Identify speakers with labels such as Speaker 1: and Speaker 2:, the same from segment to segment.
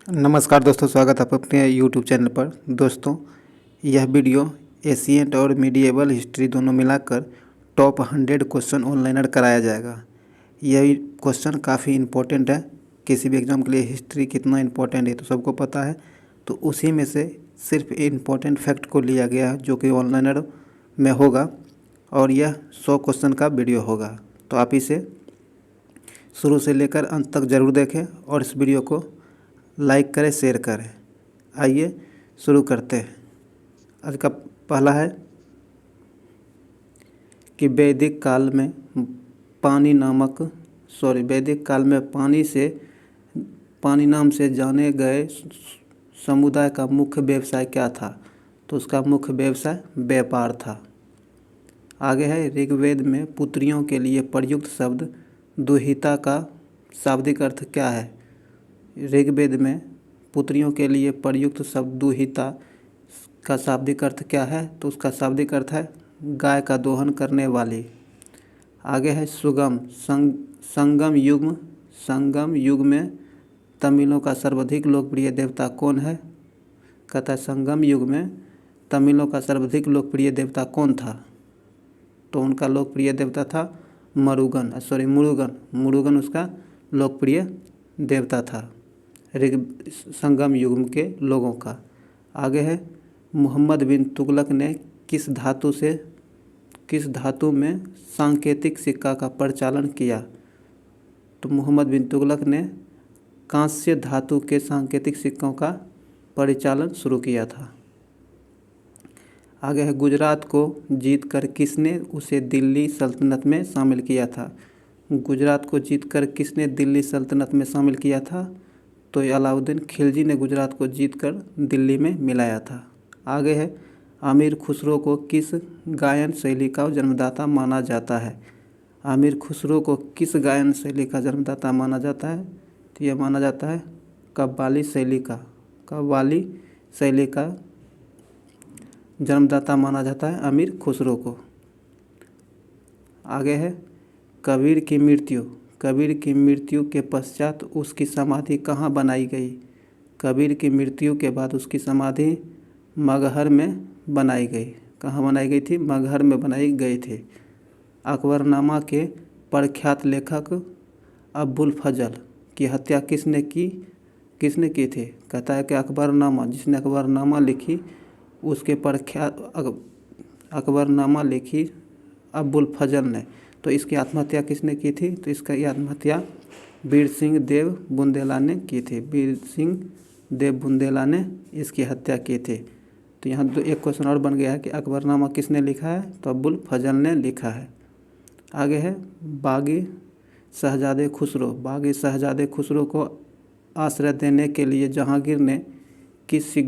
Speaker 1: नमस्कार दोस्तों, स्वागत है आप अपने यूट्यूब चैनल पर। दोस्तों, यह वीडियो एशियंट और मिडिएवल हिस्ट्री दोनों मिलाकर टॉप 100 क्वेश्चन ऑनलाइनर कराया जाएगा। यह क्वेश्चन काफ़ी इम्पोर्टेंट है। किसी भी एग्ज़ाम के लिए हिस्ट्री कितना इम्पोर्टेंट है तो सबको पता है। तो उसी में से सिर्फ इम्पोर्टेंट फैक्ट को लिया गया है जो कि ऑनलाइनर में होगा, और यह 100 क्वेश्चन का वीडियो होगा। तो आप इसे शुरू से लेकर अंत तक ज़रूर देखें और इस वीडियो को लाइक करें, शेयर करें। आइए शुरू करते हैं। आज का पहला है कि वैदिक काल में पानी नाम से जाने गए समुदाय का मुख्य व्यवसाय क्या था? तो उसका मुख्य व्यवसाय व्यापार था। आगे है, ऋग्वेद में पुत्रियों के लिए प्रयुक्त शब्द दुहिता का शाब्दिक अर्थ क्या है? ऋग्वेद में पुत्रियों के लिए प्रयुक्त शब्द दुहिता का शाब्दिक अर्थ क्या है? तो उसका शाब्दिक अर्थ है गाय का दोहन करने वाली। आगे है, संगम युग में तमिलों का सर्वाधिक लोकप्रिय देवता कौन है? कहता है संगम युग में तमिलों का सर्वाधिक लोकप्रिय देवता कौन था? तो उनका लोकप्रिय देवता था मुरुगन उसका लोकप्रिय देवता था संगम युग के लोगों का। आगे है, मोहम्मद बिन तुगलक ने किस धातु में सांकेतिक सिक्का का प्रचलन किया? तो मोहम्मद बिन तुगलक ने कांस्य धातु के सांकेतिक सिक्कों का परिचालन शुरू किया था। आगे है, गुजरात को जीतकर किसने उसे दिल्ली सल्तनत में शामिल किया था? गुजरात को जीतकर किसने दिल्ली सल्तनत में शामिल किया था? तो अलाउद्दीन खिलजी ने गुजरात को जीतकर दिल्ली में मिलाया था। आगे है, अमीर खुसरो को किस गायन शैली का जन्मदाता माना जाता है? अमीर खुसरो को किस गायन शैली का जन्मदाता माना जाता है? तो यह माना जाता है कव्वाली शैली का जन्मदाता माना जाता है अमीर खुसरो को। आगे है, कबीर की मृत्यु के पश्चात उसकी समाधि कहाँ बनाई गई? कबीर की मृत्यु के बाद उसकी समाधि मगहर में बनाई गई। कहाँ बनाई गई थी? मगहर में बनाई गई थी। अकबरनामा के प्रख्यात लेखक अबुल फजल की हत्या किसने की थी? कहता है कि जिसने अकबरनामा लिखी उसके प्रख्यात अकबरनामा लिखी अबुल फजल ने। तो इसकी आत्महत्या किसने की थी? तो इसका आत्महत्या वीर सिंह देव बुंदेला ने की थी। वीर सिंह देव बुंदेला ने इसकी हत्या की थी। तो यहाँ एक क्वेश्चन और बन गया है कि अकबरनामा किसने लिखा है? तो अबुल फजल ने लिखा है। आगे है, बागी शहजादे खुसरो को आश्रय देने के लिए जहांगीर ने किस सिख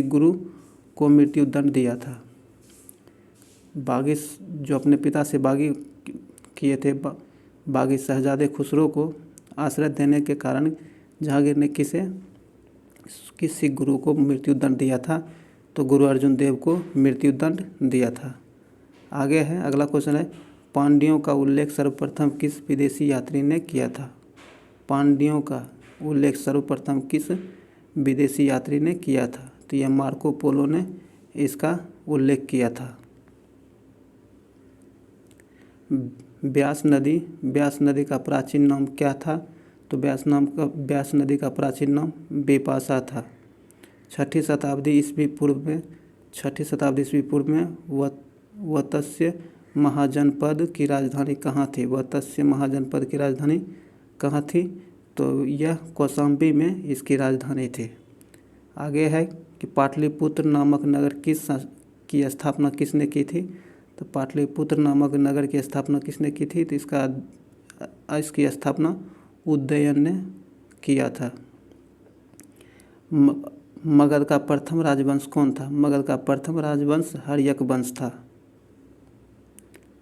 Speaker 1: गुरु को मृत्यु दंड दिया था? बागी जो अपने पिता से बागी किए थे, बागी शहजादे खुसरो को आश्रय देने के कारण जहांगीर ने किस सिख गुरु को मृत्यु दंड दिया था? तो गुरु अर्जुन देव को मृत्यु दंड दिया था। आगे है, अगला क्वेश्चन है, पांड्यों का उल्लेख सर्वप्रथम किस विदेशी यात्री ने किया था? पांड्यों का उल्लेख सर्वप्रथम किस विदेशी यात्री ने किया था? तो यह मार्को पोलो ने इसका उल्लेख किया था। ब्यास नदी का प्राचीन नाम क्या था? तो ब्यास नदी का प्राचीन नाम बिपाशा था। छठी शताब्दी ईस्वी पूर्व में वत्स्य महाजनपद की राजधानी कहाँ थी? वत्स्य महाजनपद की राजधानी कहाँ थी? तो यह कौशाम्बी में इसकी राजधानी थी। आगे है कि पाटलिपुत्र नामक नगर की स्थापना किसने की थी? तो पाटलिपुत्र नामक नगर की स्थापना किसने की थी? तो इसकी स्थापना उदयन ने किया था। मगध का प्रथम राजवंश कौन था? मगध का प्रथम राजवंश हर्यक वंश था।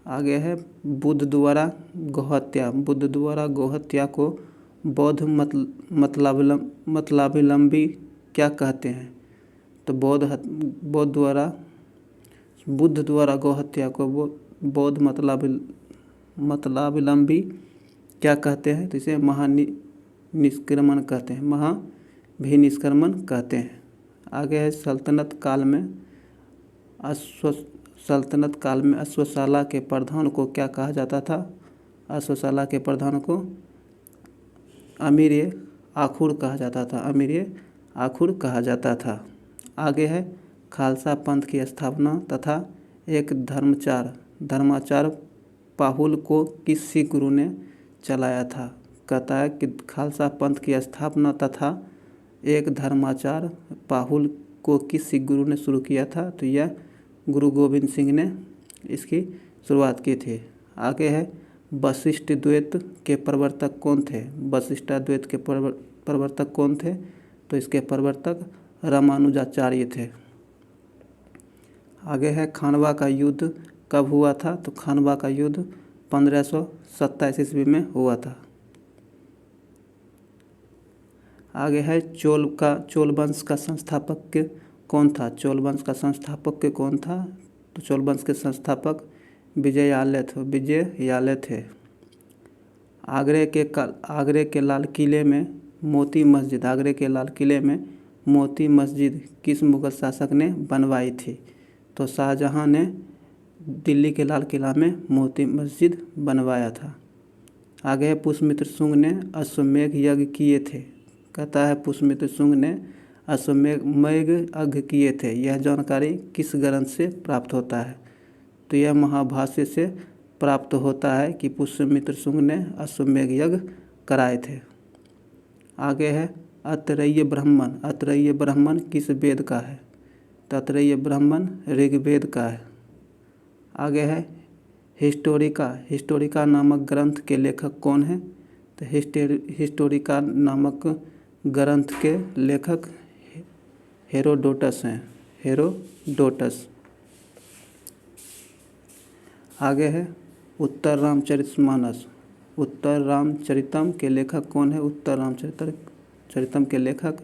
Speaker 1: आगे है, बुद्ध द्वारा गौहत्या को बौद्ध मतलाभिलंबी क्या कहते हैं? तो बुद्ध द्वारा गौहत्या को बौद्ध मतलाभिलंबी क्या कहते हैं? तो इसे महाभिनिष्क्रमण कहते हैं, महाभिनिष्क्रमण कहते हैं। आगे है सल्तनत काल में अश्वशाला के प्रधान को क्या कहा जाता था? अश्वशाला के प्रधान को अमीर आखुर कहा जाता था, अमीर आखुर कहा जाता था। आगे है खालसा पंथ की स्थापना तथा एक धर्माचार पाहुल को किस सिख गुरु ने चलाया था? कहता है कि खालसा पंथ की स्थापना तथा एक धर्माचार पाहुल को किस सिख गुरु ने शुरू किया था? तो यह गुरु गोविंद सिंह ने इसकी शुरुआत की थी। आगे है वशिष्ठ द्वैत के प्रवर्तक कौन थे? वशिष्ठाद्वैत के प्रवर्तक कौन थे? तो इसके प्रवर्तक रामानुजाचार्य थे। आगे है खानवा का युद्ध कब हुआ था? तो खानवा का युद्ध 1527 ईस्वी में हुआ था। आगे है चोल वंश का संस्थापक कौन था? चोल वंश का संस्थापक कौन था? तो चोल वंश के संस्थापक विजयालय थे। आगरे के लाल किले में मोती मस्जिद किस मुगल शासक ने बनवाई थी? तो शाहजहां ने दिल्ली के लाल किला में मोती मस्जिद बनवाया था। आगे है पुष्यमित्र शुंग ने अश्वमेध यज्ञ किए थे। कहता है पुष्यमित्र शुंग ने अश्वमेध यज्ञ किए थे। यह जानकारी किस ग्रंथ से प्राप्त होता है? तो यह महाभाष्य से प्राप्त होता है कि पुष्यमित्र शुंग ने अश्वमेध यज्ञ कराए थे। आगे है अत्रेय ब्राह्मण किस वेद का है? तो अत्रेय ब्राह्मण ऋग्वेद का है। आगे है हिस्टोरिका नामक ग्रंथ के लेखक कौन है? तो हिस्टोरिका नामक ग्रंथ के लेखक हेरोडोटस हैं, हेरोडोटस। आगे है उत्तर रामचरितम के लेखक कौन है? उत्तर रामचरितम के लेखक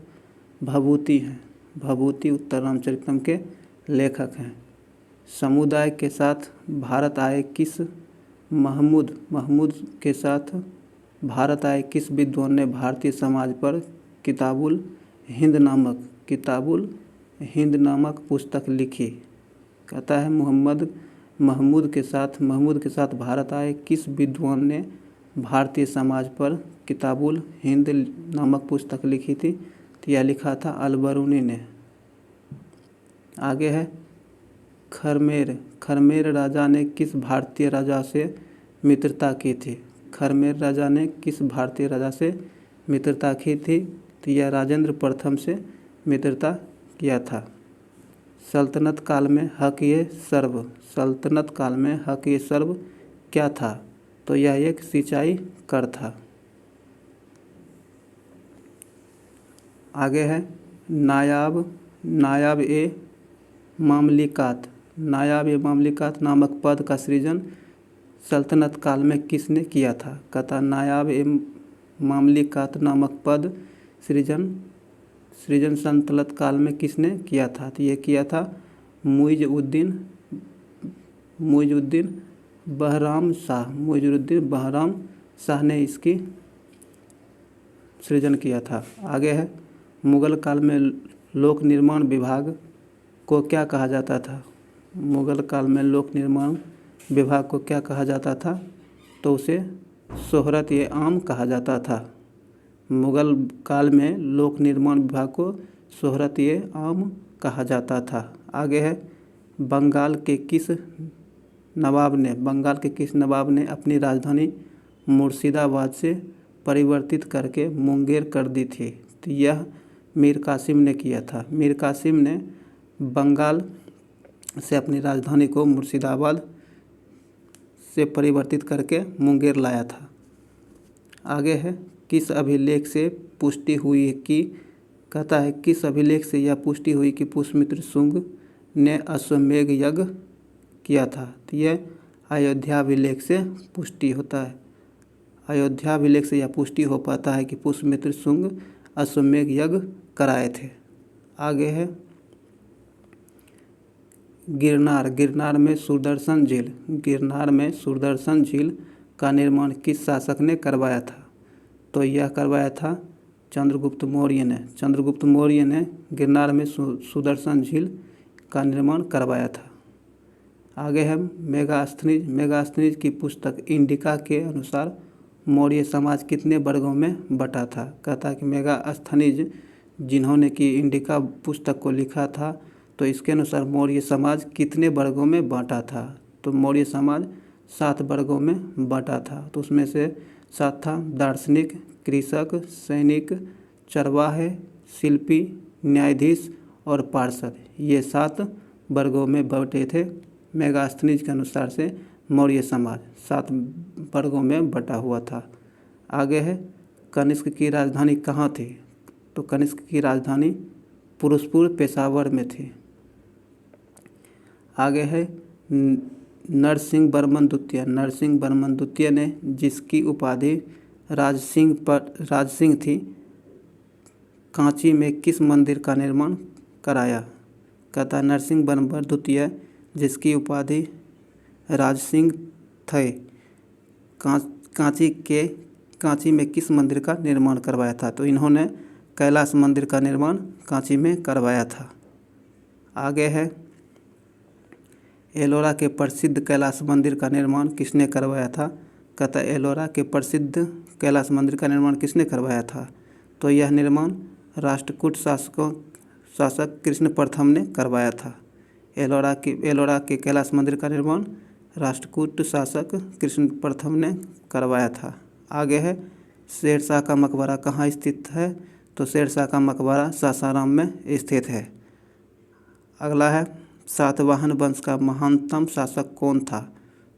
Speaker 1: भभूति हैं, भभूति उत्तर रामचरितम के लेखक हैं। समुदाय के साथ भारत आए किस महमूद के साथ भारत आए किस विद्वान ने भारतीय समाज पर किताबुल हिंद नामक पुस्तक लिखी? कहता है महमूद के साथ भारत आए किस विद्वान ने भारतीय समाज पर किताबुल हिंद नामक पुस्तक लिखी थी? तो यह लिखा था अलबरूनी ने। आगे है खरमेर राजा ने किस भारतीय राजा से मित्रता की थी? खरमेर राजा ने किस भारतीय राजा से मित्रता की थी? तो यह राजेंद्र प्रथम से मित्रता किया था। सल्तनत काल में हक ये सर्व क्या था? तो यह एक सिंचाई कर था। आगे है नायाब ए मामलिकात नामक पद का सृजन सल्तनत काल में किसने किया था? कहता नायाब ए मामलिकात नामक पद सृजन सल्तनत काल में किसने किया था? तो ये किया था मुइज़ुद्दीन बहराम शाह ने इसकी सृजन किया था। आगे है मुगल काल में लोक निर्माण विभाग को क्या कहा जाता था? मुगल काल में लोक निर्माण विभाग को क्या कहा जाता था? तो उसे शोहरत-ए-आम कहा जाता था। मुगल काल में लोक निर्माण विभाग को शोहरत-ए-आम कहा जाता था। आगे है बंगाल के किस नवाब ने अपनी राजधानी मुर्शिदाबाद से परिवर्तित करके मुंगेर कर दी थी? तो यह मीर कासिम ने किया था। मीर कासिम ने बंगाल से अपनी राजधानी को मुर्शिदाबाद से परिवर्तित करके मुंगेर लाया था। आगे है किस अभिलेख से पुष्टि हुई कि कहता है किस अभिलेख से यह पुष्टि हुई कि पुष्यमित्र शुंग ने अश्वमेध यज्ञ किया था? तो यह अयोध्याभिलेख से पुष्टि होता है। अयोध्याभिलेख से यह पुष्टि हो पाता है कि पुष्यमित्र शुंग अश्वमेध यज्ञ कराए थे। आगे है गिरनार में सुदर्शन झील का निर्माण किस शासक ने करवाया था? तो यह करवाया था चंद्रगुप्त मौर्य ने। चंद्रगुप्त मौर्य ने गिरनार में सुदर्शन झील का निर्माण करवाया था। आगे है मेगास्थनीज। मेगास्थनीज की पुस्तक इंडिका के अनुसार मौर्य समाज कितने वर्गों में बटा था। कहता है कि मेगास्थनीज जिन्होंने कि इंडिका पुस्तक को लिखा था, तो इसके अनुसार मौर्य समाज कितने वर्गों में बांटा था। तो मौर्य समाज 7 वर्गों में बांटा था। तो उसमें से 7 था दार्शनिक, कृषक, सैनिक, चरवाहे, शिल्पी, न्यायाधीश और पार्षद। ये 7 वर्गों में बटे थे। मेगास्थनीज के अनुसार से मौर्य समाज 7 वर्गों में बटा हुआ था। आगे है कनिष्क की राजधानी कहाँ थी। तो कनिष्क की राजधानी पुरुषपुर पेशावर में थी। आगे है नरसिंह वर्मन द्वितीय। नरसिंह वर्मन द्वितीय ने जिसकी उपाधि राजसिंह थी, कांची में किस मंदिर का निर्माण कराया। कहता नरसिंह वर्मन द्वितीय जिसकी उपाधि राजसिंह थे, कांची में किस मंदिर का निर्माण करवाया था। तो इन्होंने कैलाश मंदिर का निर्माण कांची में करवाया था। आगे है एलोरा के प्रसिद्ध कैलाश मंदिर का निर्माण किसने करवाया था। कहता एलोरा के प्रसिद्ध कैलाश मंदिर का निर्माण किसने करवाया था। तो यह निर्माण राष्ट्रकूट शासक कृष्ण प्रथम ने करवाया था। एलोरा के कैलाश मंदिर का निर्माण राष्ट्रकूट शासक कृष्ण प्रथम ने करवाया था। आगे है शेरशाह का मकबरा कहाँ स्थित है। तो शेरशाह का मकबरा सासाराम में स्थित है। अगला है सातवाहन वंश का महानतम शासक कौन था।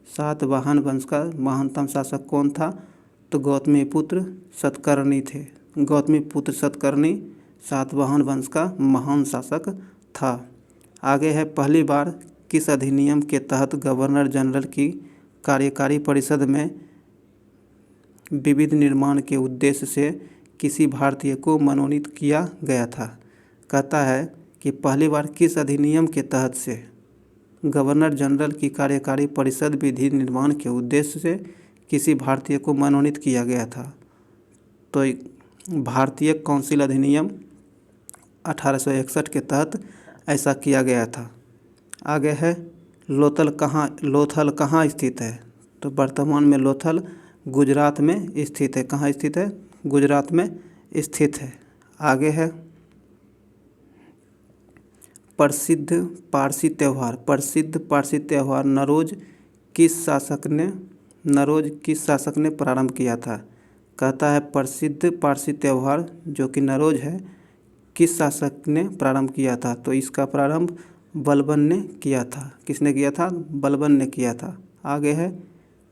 Speaker 1: सातवाहन वंश का महानतम शासक कौन था। तो गौतमीपुत्र सतकर्णी थे। गौतमीपुत्र सतकर्णी सातवाहन वंश का महान शासक था। आगे है पहली बार किस अधिनियम के तहत गवर्नर जनरल की कार्यकारी परिषद में विविध निर्माण के उद्देश्य से किसी भारतीय को मनोनीत किया गया था। कहता है कि पहली बार किस अधिनियम के तहत से गवर्नर जनरल की कार्यकारी परिषद विधि निर्माण के उद्देश्य से किसी भारतीय को मनोनीत किया गया था। तो भारतीय काउंसिल अधिनियम 1861 के तहत ऐसा किया गया था। आगे है लोथल कहाँ स्थित है। तो वर्तमान में लोथल गुजरात में स्थित है। कहाँ स्थित है। गुजरात में स्थित है। आगे है प्रसिद्ध पारसी त्यौहार नरोज किस शासक ने प्रारंभ किया था। कहता है प्रसिद्ध पारसी त्यौहार जो कि नरोज है किस शासक ने प्रारंभ किया था। तो इसका प्रारंभ बलबन ने किया था। किसने किया था। बलबन ने किया था। आगे है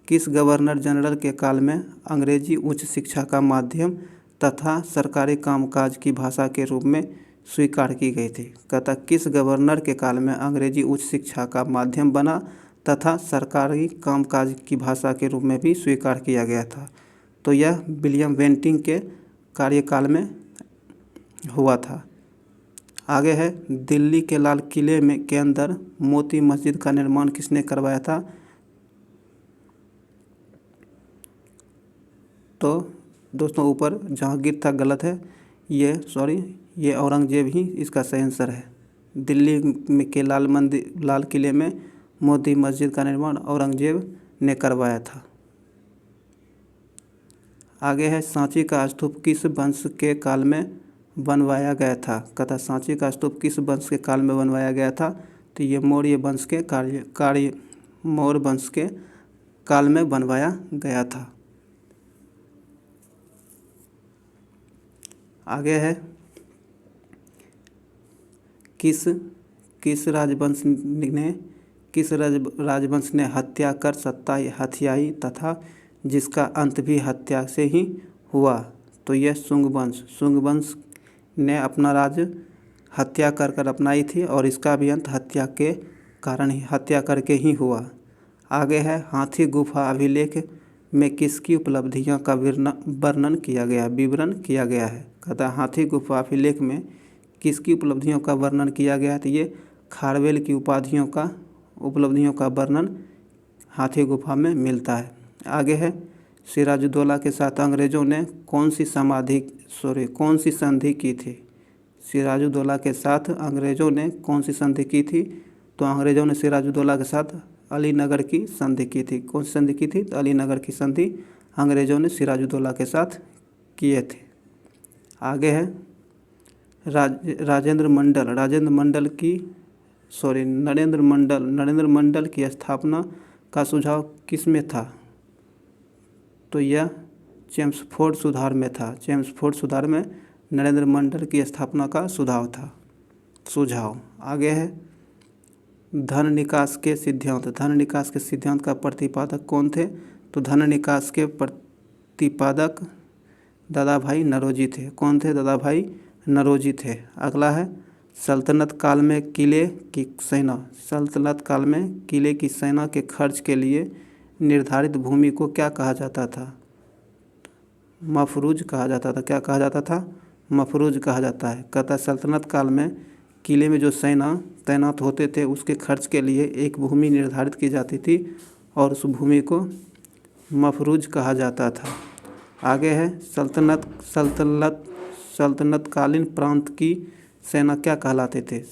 Speaker 1: किस गवर्नर जनरल के काल में अंग्रेजी उच्च शिक्षा का माध्यम तथा सरकारी कामकाज की भाषा के रूप में स्वीकार की गई थी। कहता किस गवर्नर के काल में अंग्रेजी उच्च शिक्षा का माध्यम बना तथा सरकारी कामकाज की भाषा के रूप में भी स्वीकार किया गया था। तो यह विलियम बेंटिंक के कार्यकाल में हुआ था। आगे है दिल्ली के लाल किले के अंदर मोती मस्जिद का निर्माण किसने करवाया था। तो दोस्तों ऊपर जहांगीर था गलत है, ये औरंगजेब ही इसका सही आंसर है। दिल्ली में के लाल किले में मोती मस्जिद का निर्माण औरंगजेब ने करवाया था। आगे है सांची का स्तूप किस वंश के काल में बनवाया गया था। कहता सांची का स्तूप किस वंश के काल में बनवाया गया था। तो ये मौर्य वंश के काल में बनवाया गया था। आगे है किस राजवंश ने हत्या कर सत्ता हथियाई तथा जिसका अंत भी हत्या से ही हुआ। तो यह शुंग वंश ने अपना राज हत्या कर अपनाई थी और इसका भी अंत हत्या करके ही हुआ। आगे है हाथी गुफा अभिलेख में किसकी उपलब्धियों का विवरण किया गया है। कहता हाथी गुफा अभिलेख में किसकी उपलब्धियों का वर्णन किया गया है। तो ये खारवेल की उपलब्धियों का वर्णन हाथी गुफा में मिलता है। आगे है सिराजुद्दौला के साथ अंग्रेज़ों ने कौन सी संधि की थी? सिराजुद्दौला के साथ अंग्रेज़ों ने कौन सी संधि की थी? तो अंग्रेज़ों ने सिराजुद्दौला के साथ अलीनगर की संधि की थी। कौन सी संधि की थी? तो अलीनगर की संधि अंग्रेज़ों ने सिराजुद्दौला के साथ किए थे। आगे है नरेंद्र मंडल की स्थापना का सुझाव किस में था? तो यह चेम्सफोर्ड सुधार में था। चेम्सफोर्ड सुधार में नरेंद्र मंडल की स्थापना का सुझाव। आगे है धन निकास के सिद्धांत का प्रतिपादक कौन थे? तो धन निकास के प्रतिपादक दादाभाई नौरोजी थे। कौन थे? दादाभाई नौरोजी थे। अगला है सल्तनत काल में किले की सेना के खर्च के लिए निर्धारित भूमि को क्या कहा जाता था? मफरूज कहा जाता था। क्या कहा जाता था? मफरूज कहा जाता है। कहता है सल्तनत काल में किले में जो सेना तैनात होते थे उसके खर्च के लिए एक भूमि निर्धारित की जाती थी और उस भूमि को मफरूज कहा जाता था। आगे है सल्तनतकालीन प्रांत की सेना क्या कहलाते थे?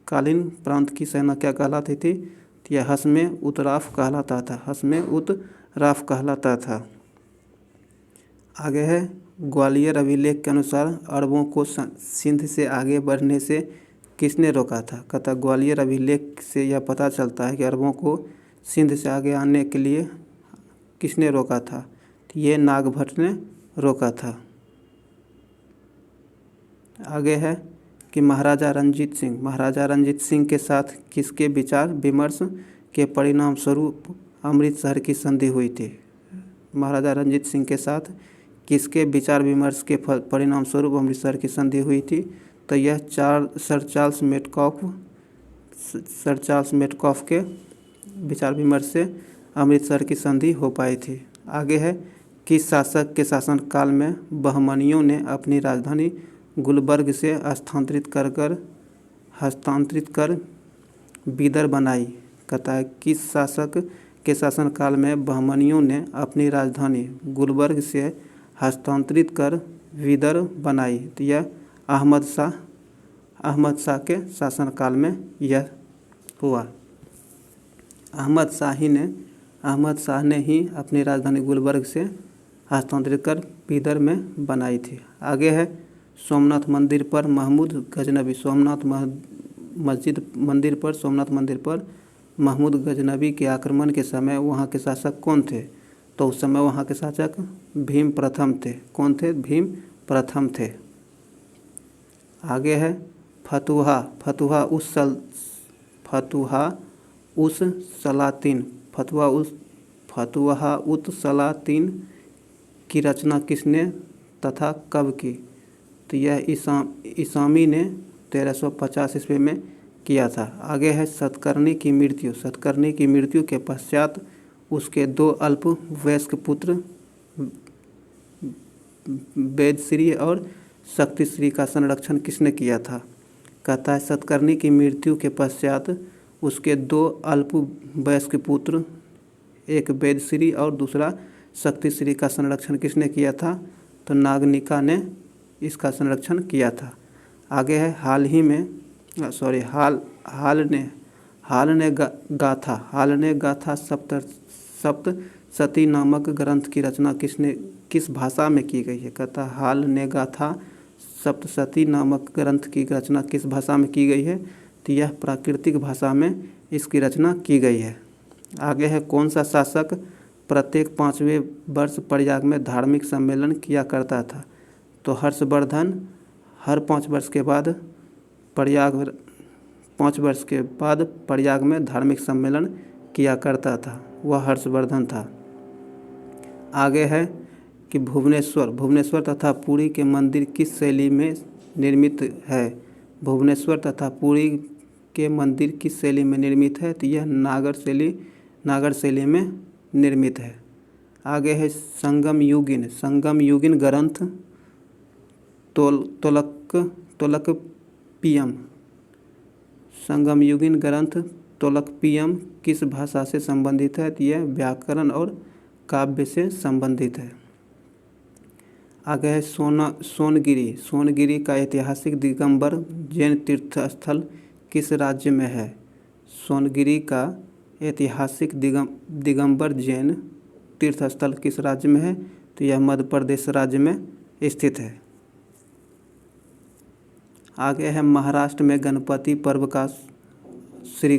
Speaker 1: कालीन प्रांत की सेना क्या कहलाती थी? यह हस्मे उतराफ कहलाता था। आगे है ग्वालियर अभिलेख के अनुसार अरबों को सिंध से आगे बढ़ने से किसने रोका था? कहता ग्वालियर अभिलेख से यह पता चलता है कि अरबों को सिंध से आगे आने के लिए किसने रोका था? ये नागभट्ट ने रोका था। आगे है कि महाराजा रंजीत सिंह के साथ किसके विचार विमर्श के परिणाम स्वरूप अमृतसर की संधि हुई थी? महाराजा रंजीत सिंह के साथ किसके विचार विमर्श के परिणाम स्वरूप अमृतसर की संधि हुई थी? तो यह सर चार्ल्स मेटकॉफ के विचार विमर्श से अमृतसर की संधि हो पाई थी। आगे है किस शासक के शासनकाल में बहमनियों ने अपनी राजधानी गुलबर्ग से हस्तांतरित कर बीदर बनाई? कहता है किस शासक के शासनकाल में बहमनियों ने अपनी राजधानी गुलबर्ग से हस्तांतरित कर बीदर बनाई? तो यह अहमद शाह के शासनकाल में यह हुआ। अहमद शाह ने ही अपनी राजधानी गुलबर्ग से हस्तांतरित कर बीदर में बनाई थी। आगे है सोमनाथ मंदिर पर महमूद गजनबी के आक्रमण के समय वहाँ के शासक कौन थे? तो उस समय वहाँ के शासक भीम प्रथम थे। कौन थे? भीम प्रथम थे। आगे है फतुहा उस सलातीन की रचना किसने तथा कब की? तो यह ईसामी ने 1350 ईस्वी में किया था। आगे है सतकर्णी की मृत्यु के पश्चात उसके 2 अल्पवयस्क पुत्र वेदश्री और शक्तिश्री का संरक्षण किसने किया था? कहता है सतकर्णी की मृत्यु के पश्चात उसके 2 अल्पवयस्क पुत्र, एक वेदश्री और दूसरा शक्तिश्री का संरक्षण किसने किया था? तो नागनिका ने इसका संरक्षण किया था। आगे है हाल ने गाथा सप्तशती नामक ग्रंथ की रचना किस भाषा में की गई है? कहता हाल ने गाथा सप्तशती नामक ग्रंथ की रचना किस भाषा में की गई है? तो यह प्राकृतिक भाषा में इसकी रचना की गई है। आगे है कौन सा शासक प्रत्येक 5वें वर्ष प्रयाग में धार्मिक सम्मेलन किया करता था? तो हर्षवर्धन हर 5 वर्ष के बाद प्रयाग में धार्मिक सम्मेलन किया करता था, वह हर्षवर्धन था। आगे है कि भुवनेश्वर तथा पुरी के मंदिर किस शैली में निर्मित है? भुवनेश्वर तथा पुरी के मंदिर किस शैली में निर्मित है? तो यह नागर शैली में निर्मित है। आगे है संगम युगीन ग्रंथ तोलकपियम किस भाषा से संबंधित है? तो यह व्याकरण और काव्य से संबंधित है। आगे है सोनगिरी। सोनगिरी का ऐतिहासिक दिगंबर जैन तीर्थ स्थल किस राज्य में है? सोनगिरी का ऐतिहासिक दिगंबर जैन तीर्थ स्थल किस राज्य में है? तो यह मध्य प्रदेश राज्य में स्थित है। आगे है महाराष्ट्र में गणपति पर्व का श्री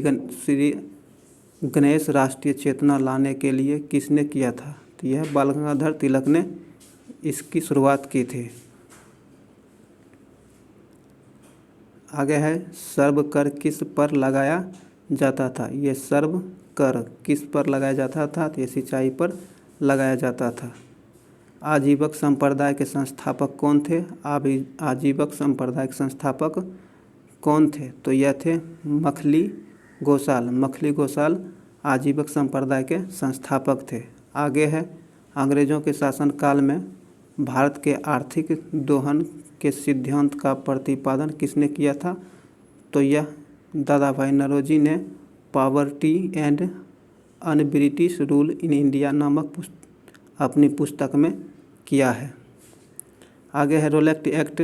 Speaker 1: गणेश राष्ट्रीय चेतना लाने के लिए किसने किया था? तो यह बाल गंगाधर तिलक ने इसकी शुरुआत की थी। आगे है सर्व कर किस पर लगाया जाता था? ये सर्व कर किस पर लगाया जाता था? तो ये सिंचाई पर लगाया जाता था। आजीवक संप्रदाय के संस्थापक कौन थे? आजीवक संप्रदाय के संस्थापक कौन थे? तो यह थे मखली गोसाल। मखली गोसाल आजीवक संप्रदाय के संस्थापक थे। आगे है अंग्रेज़ों के शासनकाल में भारत के आर्थिक दोहन के सिद्धांत का प्रतिपादन किसने किया था? तो यह दादा भाई नौरोजी ने poverty and un-British rule in India नामक अपनी पुस्तक में किया है। आगे है रोलेक्ट एक्ट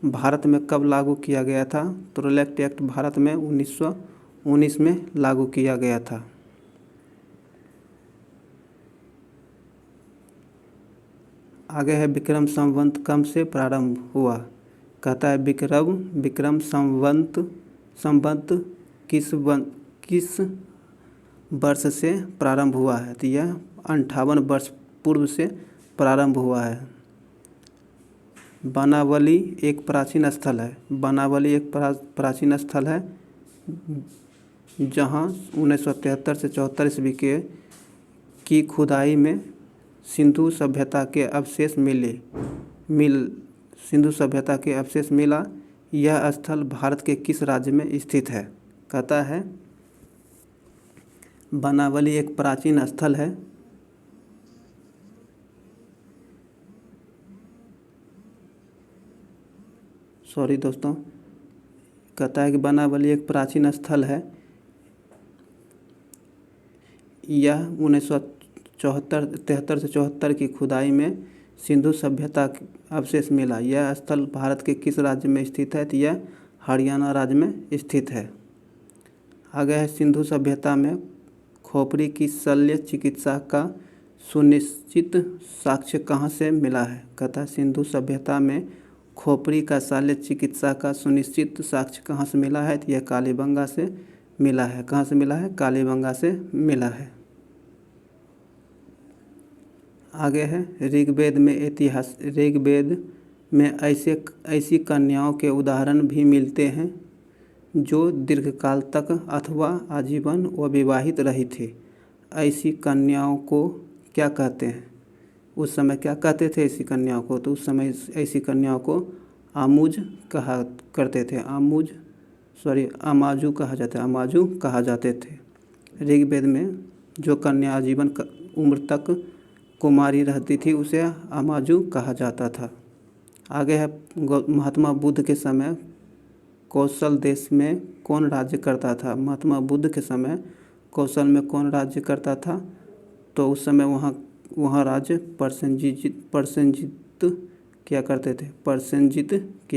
Speaker 1: भारत में कब लागू किया गया था? तो रोलेक्ट एक्ट भारत में 1919 में लागू किया गया था। आगे है विक्रम संवत कब से प्रारंभ हुआ? कहता है विक्रम संवत किस वर्ष से प्रारंभ हुआ है? तो यह 58 वर्ष पूर्व से प्रारंभ हुआ है। बनावली एक प्राचीन स्थल है। बनावली एक प्राचीन स्थल है जहाँ 1973 से 74 ईस्वी की खुदाई में सिंधु सभ्यता के अवशेष मिला। यह स्थल भारत के किस राज्य में स्थित है? कहता है बनावली एक प्राचीन स्थल है कहता है कि बनावली एक प्राचीन स्थल है। यह 1973 से 74 की खुदाई में सिंधु सभ्यता अवशेष मिला। यह स्थल भारत के किस राज्य में स्थित है? तो यह हरियाणा राज्य में स्थित है। आगे है सिंधु सभ्यता में खोपड़ी की शल्य चिकित्सा का सुनिश्चित साक्ष्य कहाँ से मिला है? कहता है सिंधु सभ्यता में खोपड़ी का शल्य चिकित्सा का सुनिश्चित साक्ष्य कहाँ से मिला है? तो यह कालीबंगा से मिला है। कहाँ से मिला है? कालीबंगा से मिला है। आगे है ऋग्वेद में ऐसी कन्याओं के उदाहरण भी मिलते हैं जो दीर्घकाल तक अथवा आजीवन अविवाहित रही थी। ऐसी कन्याओं को क्या कहते हैं? उस समय क्या कहते थे ऐसी कन्याओं को? तो उस समय ऐसी कन्याओं को आमुज कहा करते थे। अमाजू कहा जाते थे। ऋग्वेद में जो कन्या आजीवन उम्र तक कुमारी रहती थी उसे अमाजू कहा जाता था। आगे है महात्मा बुद्ध के समय कौशल देश में कौन राज्य करता था? महात्मा बुद्ध के समय कौशल में कौन राज्य करता था? तो उस समय वहाँ राज्य प्रसेनजित किया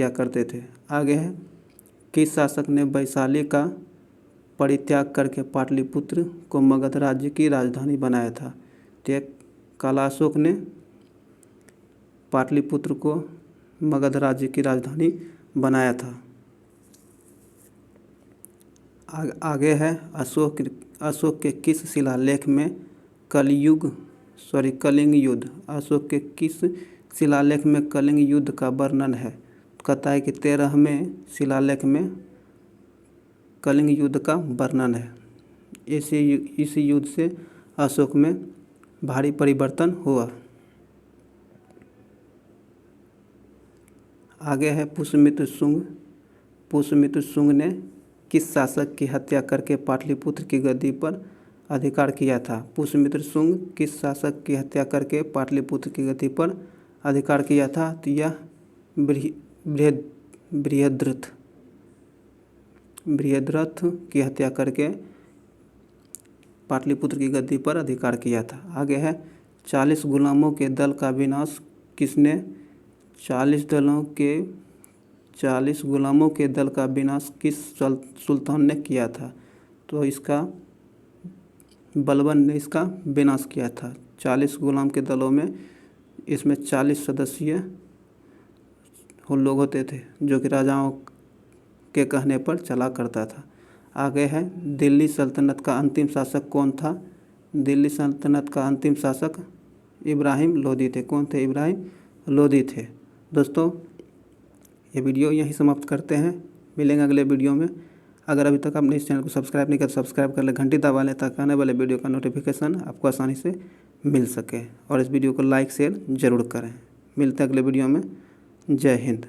Speaker 1: करते थे। आगे है किस शासक ने वैशाली का परित्याग करके पाटलिपुत्र को मगध राज्य की राजधानी बनाया था? तो कालाशोक ने पाटलिपुत्र को मगध राज्य की राजधानी बनाया था। आगे है अशोक के किस शिलालेख में कलिंग युद्ध अशोक के किस शिलालेख में कलिंग युद्ध का वर्णन है? कहता है कि 13वें शिलालेख में कलिंग युद्ध का वर्णन है। इस युद्ध से अशोक में भारी परिवर्तन हुआ। आगे है पुष्यमित्र शुंग ने किस शासक की हत्या करके पाटलिपुत्र की गद्दी पर अधिकार किया था? पुष्यमित्र शुंग किस शासक की हत्या करके पाटलिपुत्र की गद्दी पर अधिकार किया था? तो यह बृहद्रथ की हत्या करके पाटलिपुत्र की गद्दी पर अधिकार किया था। आगे है 40 गुलामों के दल का विनाश किसने 40 गुलामों के दल का विनाश किस सुल्तान ने किया था? तो इसका बलबन ने इसका विनाश किया था। 40 गुलाम के दलों में इसमें 40 सदस्यीय लोग होते थे जो कि राजाओं के कहने पर चला करता था। आगे है दिल्ली सल्तनत का अंतिम शासक कौन था? दिल्ली सल्तनत का अंतिम शासक इब्राहिम लोदी थे। कौन थे? इब्राहिम लोदी थे। दोस्तों ये वीडियो यहीं समाप्त करते हैं, मिलेंगे अगले वीडियो में। अगर अभी तक आपने इस चैनल को सब्सक्राइब नहीं किया तो सब्सक्राइब कर ले, घंटी दबा लें ताकि आने वाले वीडियो का नोटिफिकेशन आपको आसानी से मिल सके। और इस वीडियो को लाइक शेयर ज़रूर करें। मिलते हैं अगले वीडियो में। जय हिंद।